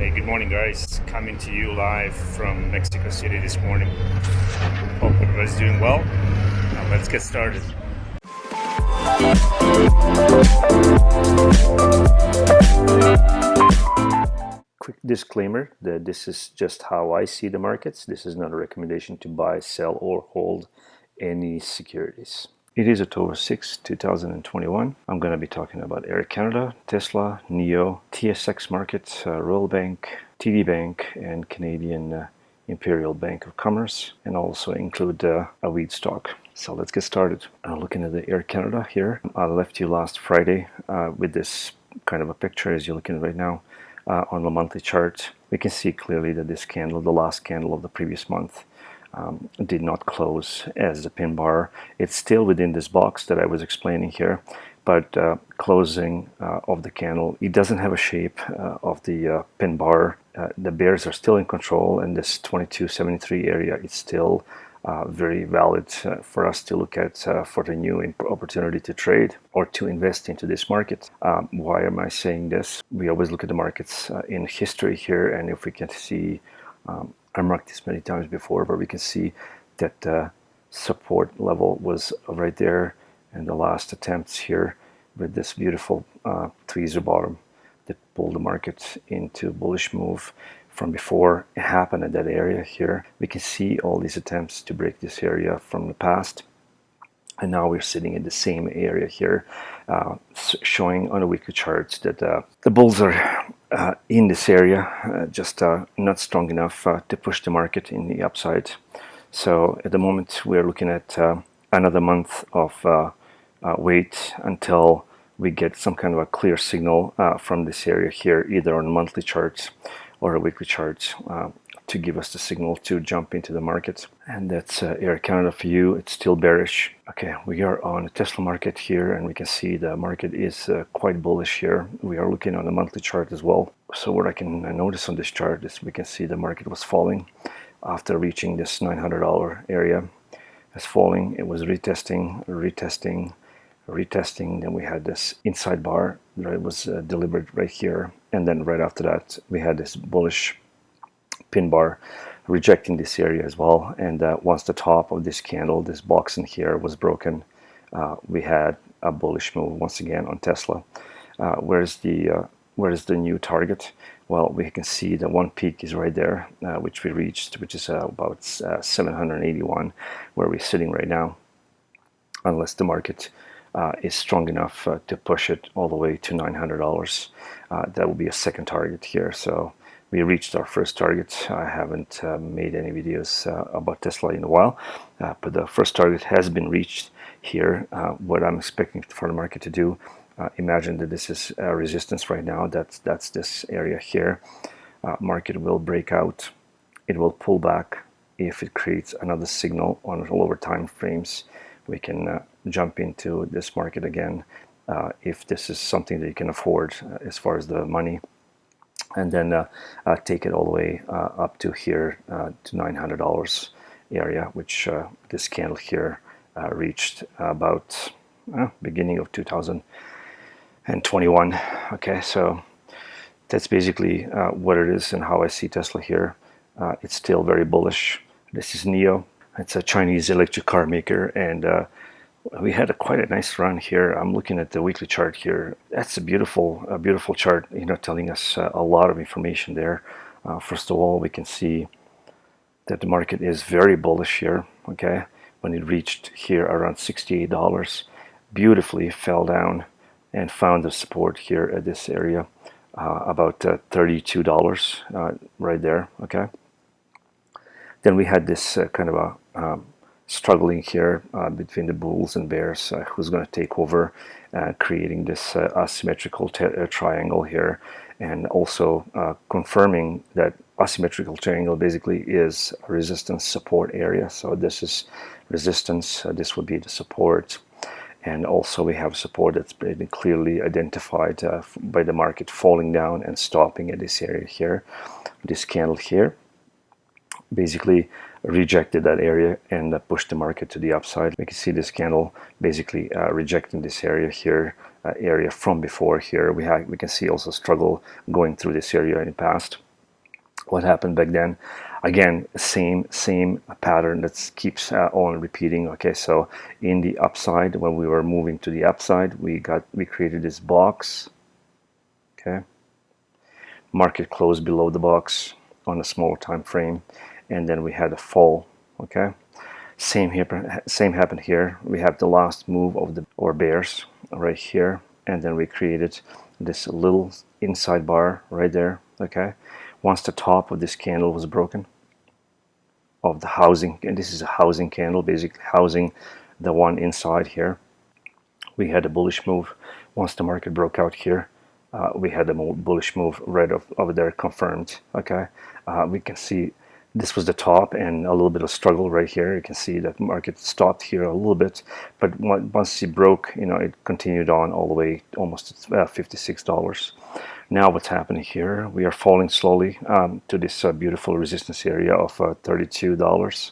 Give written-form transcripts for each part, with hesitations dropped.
Hey, good morning, guys. Coming to you live from Mexico City this morning. Hope everybody's doing well. Now let's get started. Quick disclaimer that this is just how I see the markets. This is not a recommendation to buy, sell, or hold any securities. It is October 6, 2021. I'm going to be talking about AirCanada, Tesla, NEO, TSX Market, Royal Bank, TD Bank, and Canadian Imperial Bank of Commerce, and also include a wheat stock. So let's get started. Looking at the AirCanada here, I left you last Friday with this kind of a picture as you're looking right now on the monthly chart. We can see clearly that this candle, the last candle of the previous month, did not close as the pin bar. It's still within this box that I was explaining here, but closing of the candle, it doesn't have a shape of the pin bar. The bears are still in control, and this 2273 area is still very valid for us to look at for the new opportunity to trade or to invest into this market. Why am I saying this? We always look at the markets in history here, and if we can see I marked this many times before, but we can see that support level was right there, and the last attempts here with this beautiful tweezer bottom that pulled the market into bullish move from before it happened at that area here. We can see all these attempts to break this area from the past, and now we're sitting in the same area here, showing on the weekly charts that the bulls are in this area, just not strong enough to push the market in the upside. So at the moment we're looking at another month of wait until we get some kind of a clear signal from this area here, either on monthly charts or a weekly chart, to give us the signal to jump into the market. And that's AirCanada for you. It's still bearish. Okay, we are on the Tesla market here, and we can see the market is quite bullish here. We are looking on the monthly chart as well. So what I can notice on this chart is we can see the market was falling after reaching this $900 area. It's falling. It was retesting, then we had this inside bar that was delivered right here, and then right after that we had this bullish pin bar rejecting this area as well. And once the top of this candle, this box in here, was broken, we had a bullish move once again on Tesla. Where's the new target? Well, we can see the one peak is right there, which we reached, which is about 781, where we're sitting right now, unless the market is strong enough to push it all the way to $900. That will be a second target here. So we reached our first target. I haven't made any videos about Tesla in a while, but the first target has been reached here. What I'm expecting for the market to do, imagine that this is resistance right now. That's this area here. Market will break out. It will pull back. If it creates another signal on lower time frames, we can jump into this market again if this is something that you can afford as far as the money, and then take it all the way up to here to $900 area, which this candle here reached about beginning of 2021. Okay, so that's basically what it is and how I see Tesla here. It's still very bullish. This is NEO. It's a Chinese electric car maker, and we had quite a nice run here. I'm looking at the weekly chart here. That's a beautiful chart, telling us a lot of information there. First of all, we can see that the market is very bullish here. Okay, when it reached here around $68, beautifully fell down and found the support here at this area, about $32 right there. Okay. Then we had this kind of a struggling here between the bulls and bears, who's going to take over, creating this asymmetrical triangle here, and also confirming that asymmetrical triangle basically is a resistance support area. So this is resistance, this would be the support, and also we have support that's been clearly identified by the market falling down and stopping at this area here. This candle here basically rejected that area and pushed the market to the upside. We can see this candle basically rejecting this area here, area from before here. We can see also struggle going through this area in the past. What happened back then? Again, same pattern that keeps on repeating. Okay, so in the upside, when we were moving to the upside, we created this box. Okay, market closed below the box on a smaller time frame, and then we had a fall. Okay, same happened here. We have the last move of the bears right here, and then we created this little inside bar right there. Okay, once the top of this candle was broken of the housing, and this is a housing candle, basically housing the one inside here, we had a bullish move. Once the market broke out here, we had a bullish move right over there confirmed. Okay, we can see this was the top and a little bit of struggle right here. You can see that market stopped here a little bit, but once it broke, it continued on all the way almost at $56. Now what's happening here? We are falling slowly to this beautiful resistance area of $32.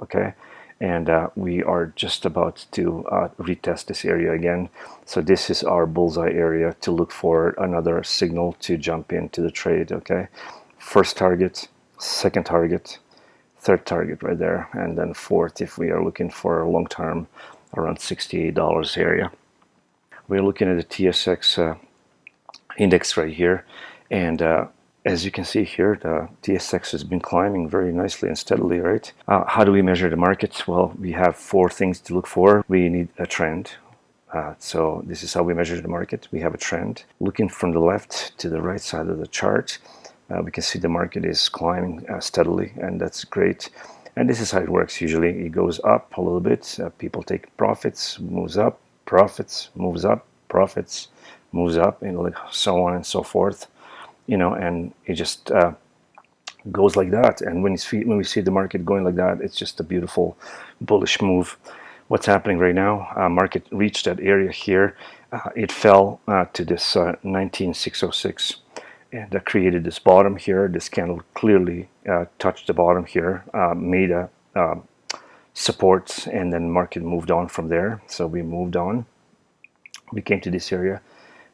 Okay, and we are just about to retest this area again. So this is our bullseye area to look for another signal to jump into the trade. Okay, first target, second target, third target right there, and then fourth if we are looking for a long term around $68 area. We're looking at the TSX index right here, and as you can see here, the TSX has been climbing very nicely and steadily, right? How do we measure the market? Well, we have four things to look for. We need a trend. So this is how we measure the market. We have a trend. Looking from the left to the right side of the chart, we can see the market is climbing steadily, and that's great. And this is how it works usually. It goes up a little bit, people take profits, moves up, profits, moves up, profits, moves up, and like so on and so forth, and it just goes like that. And when we see the market going like that, it's just a beautiful bullish move. What's happening right now? Market reached that area here. It fell to this 19606. And that created this bottom here. This candle clearly touched the bottom here, made a support, and then market moved on from there. So we moved on. We came to this area.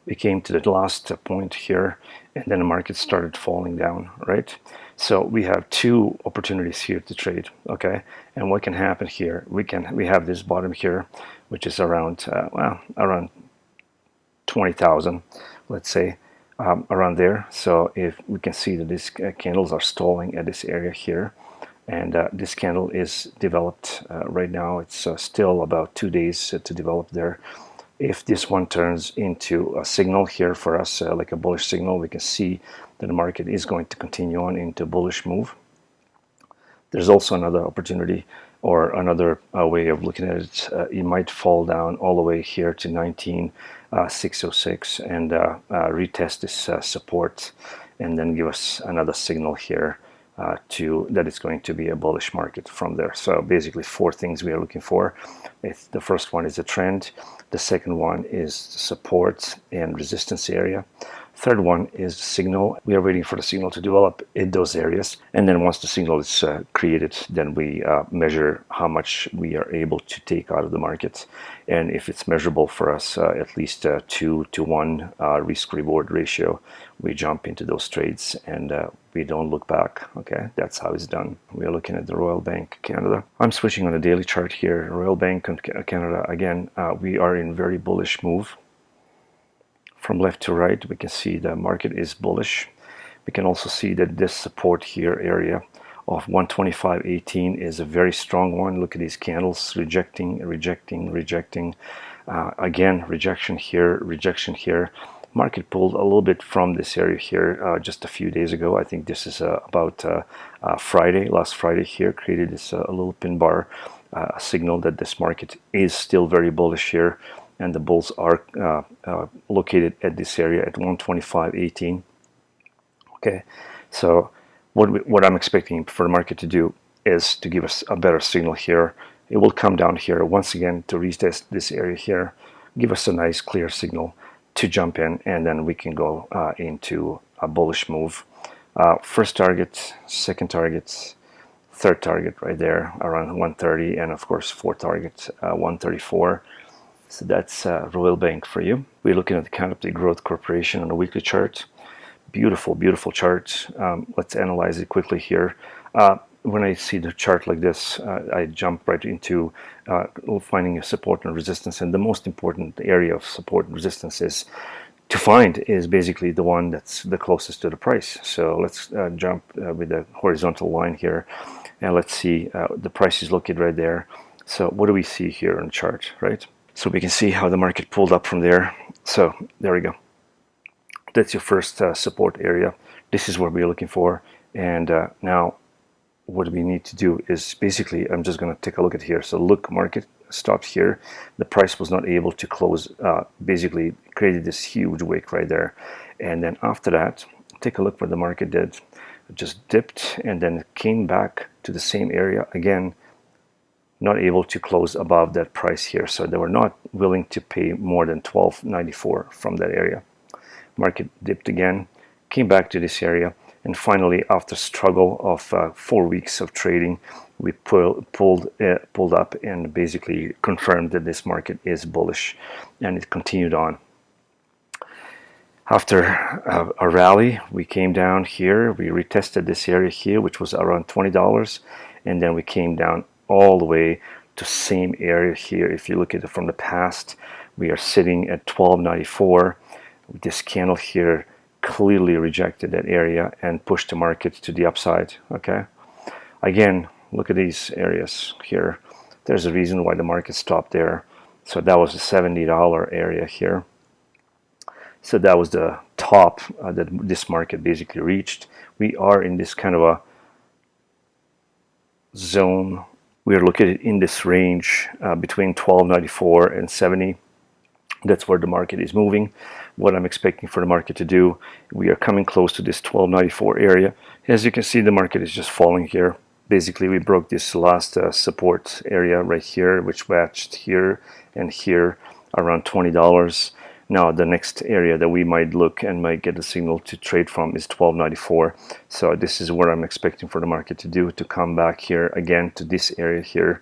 We came to the last point here, and then the market started falling down, right? So we have two opportunities here to trade, okay? And what can happen here? We have this bottom here, which is around around 20,000, let's say. Around there. So if we can see that these candles are stalling at this area here, and this candle is developed right now. It's still about 2 days to develop there. If this one turns into a signal here for us, like a bullish signal, we can see that the market is going to continue on into a bullish move. There's also another opportunity, or another way of looking at it. It might fall down all the way here to 19606 and retest this support, and then give us another signal here that it's going to be a bullish market from there. So basically four things we are looking for. The first one is a trend. The second one is support and resistance area. Third one is the signal. We are waiting for the signal to develop in those areas, and then once the signal is created, then we measure how much we are able to take out of the market. And if it's measurable for us, at least 2 to 1 risk-reward ratio, we jump into those trades and we don't look back. Okay, that's how it's done. We are looking at the Royal Bank of Canada. I'm switching on a daily chart here. Royal Bank of Canada, again, we are in very bullish move. From left to right, we can see the market is bullish. We can also see that this support here area of 125.18 is a very strong one. Look at these candles, rejecting, again, rejection here. Market pulled a little bit from this area here just a few days ago. I think this is about last Friday here, created this a little pin bar, a signal that this market is still very bullish here. And the bulls are located at this area at 125.18. Okay, so what I'm expecting for the market to do is to give us a better signal here. It will come down here once again to retest this area here, give us a nice clear signal to jump in, and then we can go into a bullish move. First target, second target, third target right there around 130, and of course fourth target 134. So that's Royal Bank for you. We're looking at the Canopy Growth Corporation on a weekly chart. Beautiful, beautiful chart. Let's analyze it quickly here. When I see the chart like this, I jump right into finding a support and resistance. And the most important area of support and resistance is basically the one that's the closest to the price. So let's jump with the horizontal line here, and let's see the price is located right there. So what do we see here on the chart, right? So we can see how the market pulled up from there. So there we go. That's your first support area. This is what we're looking for. And now what we need to do is basically, I'm just going to take a look at here. So look, market stopped here. The price was not able to close, basically created this huge wick right there. And then after that, take a look what the market did. It just dipped and then came back to the same area again, not able to close above that price here. So they were not willing to pay more than $12.94 from that area. Market dipped again, came back to this area, and finally, after struggle of 4 weeks of trading, we pulled up and basically confirmed that this market is bullish, and it continued on. After a rally, we came down here, we retested this area here, which was around $20, and then we came down all the way to same area here. If you look at it from the past, we are sitting at $12.94. This candle here clearly rejected that area and pushed the market to the upside. Okay, again, look at these areas here. There's a reason why the market stopped there. So that was a $70 area here. So that was the top that this market basically reached. We are in this kind of a zone. We are located in this range between $12.94 and $70. That's where the market is moving. What I'm expecting for the market to do, we are coming close to this $12.94 area. As you can see, the market is just falling here. Basically, we broke this last support area right here, which matched here and here around $20. Now, the next area that we might look and might get a signal to trade from is $12.94. So this is what I'm expecting for the market to do, to come back here again to this area here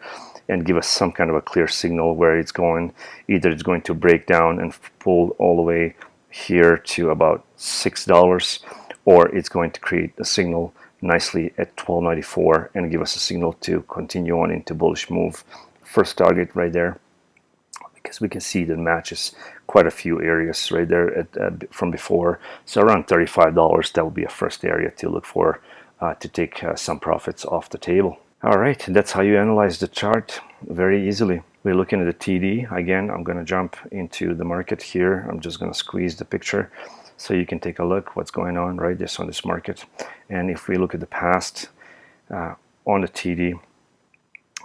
and give us some kind of a clear signal where it's going. Either it's going to break down and pull all the way here to about $6, or it's going to create a signal nicely at $12.94 and give us a signal to continue on into bullish move. First target right there, because we can see that matches quite a few areas right there from before. So around $35, that would be a first area to look for to take some profits off the table. All right, that's how you analyze the chart very easily. We're looking at the TD. Again, I'm going to jump into the market here. I'm just going to squeeze the picture so you can take a look what's going on right this on this market. And if we look at the past on the TD,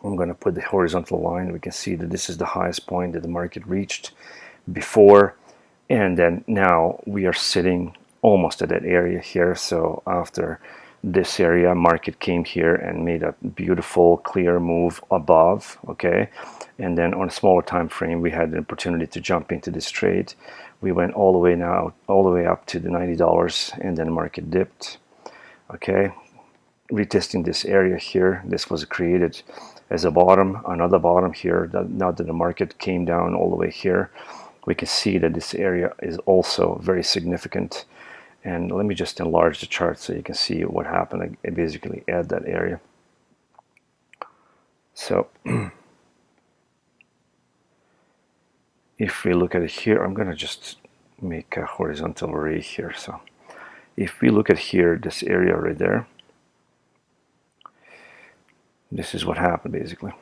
I'm going to put the horizontal line. We can see that this is the highest point that the market reached before, and then now we are sitting almost at that area here. So after this area, market came here and made a beautiful clear move above. Okay, and then on a smaller time frame, we had an opportunity to jump into this trade. We went all the way up to the $90, and then the market dipped. Okay, retesting this area here. This was created as a bottom, another bottom here. Now that the market came down all the way here, we can see that this area is also very significant. And let me just enlarge the chart so you can see what happened. I basically add that area. So if we look at it here, I'm going to just make a horizontal array here. So if we look at here, this area right there, this is what happened basically.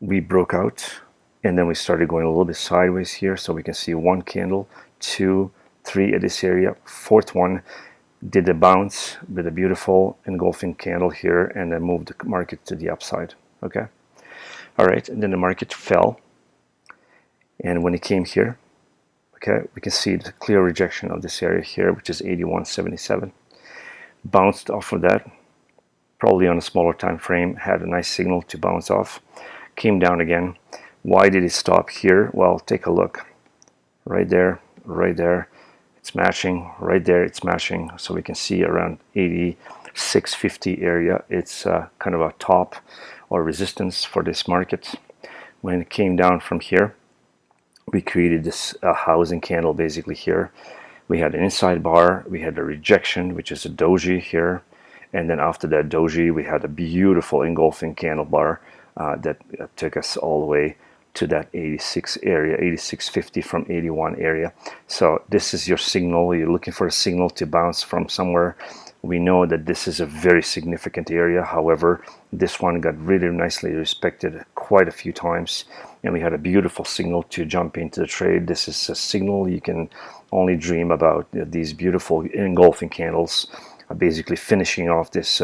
We broke out and then we started going a little bit sideways here. So we can see one candle, 2, 3 at this area. Fourth one did a bounce with a beautiful engulfing candle here and then moved the market to the upside. Okay. All right. And then the market fell. And when it came here, okay, we can see the clear rejection of this area here, which is 81.77. Bounced off of that, probably on a smaller time frame, had a nice signal to bounce off, came down again. Why did it stop here? Well, take a look. Right there, it's matching. Right there, it's matching. So we can see around 86.50 area. It's kind of a top or resistance for this market. When it came down from here, we created this housing candle basically here. We had an inside bar, we had a rejection, which is a doji here, and then after that doji we had a beautiful engulfing candle bar that took us all the way to that 86 area, 86.50 from 81 area. So this is your signal. You're looking for a signal to bounce from somewhere. We know that this is a very significant area. However, this one got really nicely respected quite a few times, and we had a beautiful signal to jump into the trade. This is a signal you can only dream about, these beautiful engulfing candles basically finishing off this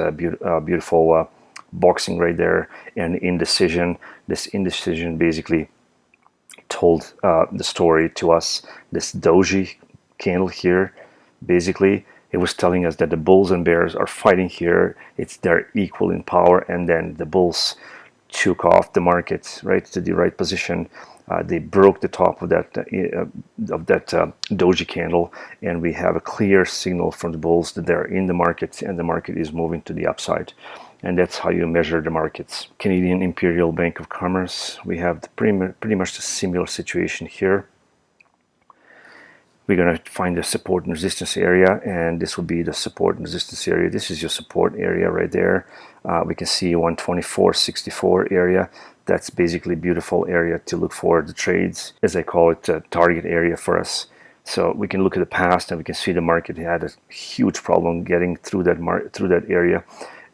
beautiful boxing right there, and indecision. This indecision basically told the story to us. This doji candle here, basically it was telling us that the bulls and bears are fighting here. They're equal in power, and then the bulls took off the market right to the right position. They broke the top of that doji candle, and we have a clear signal from the bulls that they're in the market and the market is moving to the upside. And that's how you measure the markets. Canadian Imperial Bank of Commerce, we have pretty much the similar situation here. We're going to find the support and resistance area, and this will be the support and resistance area. This is your support area right there. We can see 124.64 area. That's basically a beautiful area to look for the trades, as I call it, a target area for us. So we can look at the past and we can see the market had a huge problem getting through that area.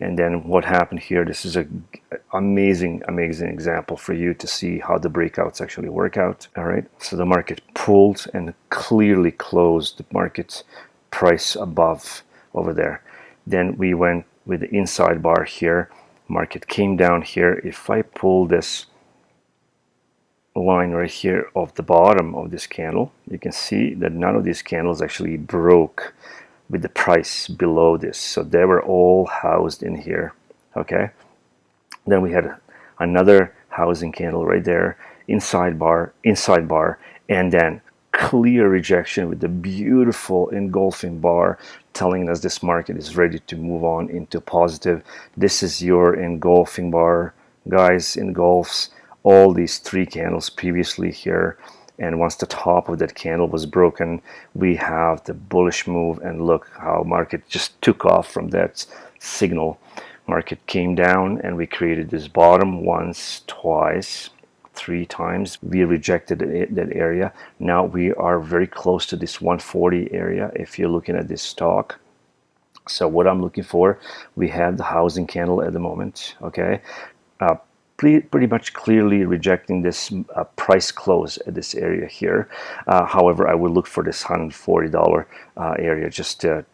And then what happened here, this is an amazing example for you to see how the breakouts actually work out. All right, so the market pulled and clearly closed the market price above over there. Then we went with the inside bar here. Market came down here. If I pull this line right here of the bottom of this candle, you can see that none of these candles actually broke with the price below this, so they were all housed in here. Okay, then we had another housing candle right there, inside bar, and then clear rejection with the beautiful engulfing bar telling us this market is ready to move on into positive. This is your engulfing bar, guys. Engulfs all these three candles previously here. And once the top of that candle was broken, we have the bullish move, and look how market just took off from that signal. Market came down and we created this bottom once, twice, three times. We rejected that area. Now we are very close to this 140 area if you're looking at this stock. So what I'm looking for, we have the housing candle at the moment, okay? Pretty much clearly rejecting this price close at this area here. However, I will look for this $140 area just to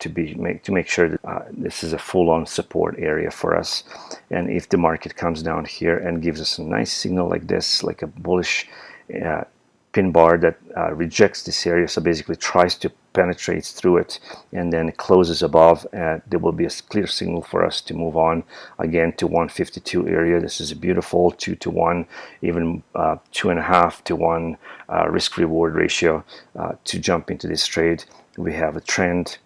make sure that this is a full-on support area for us. And if the market comes down here and gives us a nice signal like this, like a bullish pin bar that rejects this area, so basically tries to penetrate through it and then it closes above, there will be a clear signal for us to move on again to 152 area. This is a beautiful 2-to-1, even 2.5-to-1 risk reward ratio to jump into this trade. We have a trend,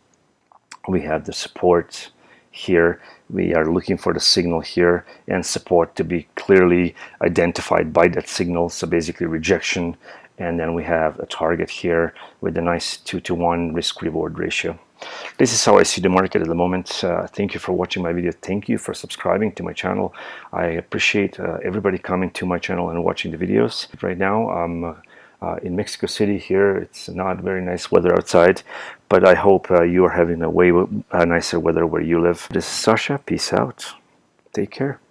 we have the support here. We are looking for the signal here and support to be clearly identified by that signal, so basically rejection. And then we have a target here with a nice 2-to-1 risk reward ratio. This is how I see the market at the moment. Thank you for watching my video. Thank you for subscribing to my channel. I appreciate everybody coming to my channel and watching the videos. Right now I'm in Mexico City here. It's not very nice weather outside, but I hope you are having a way nicer weather where you live. This is Sasha. Peace out. Take care.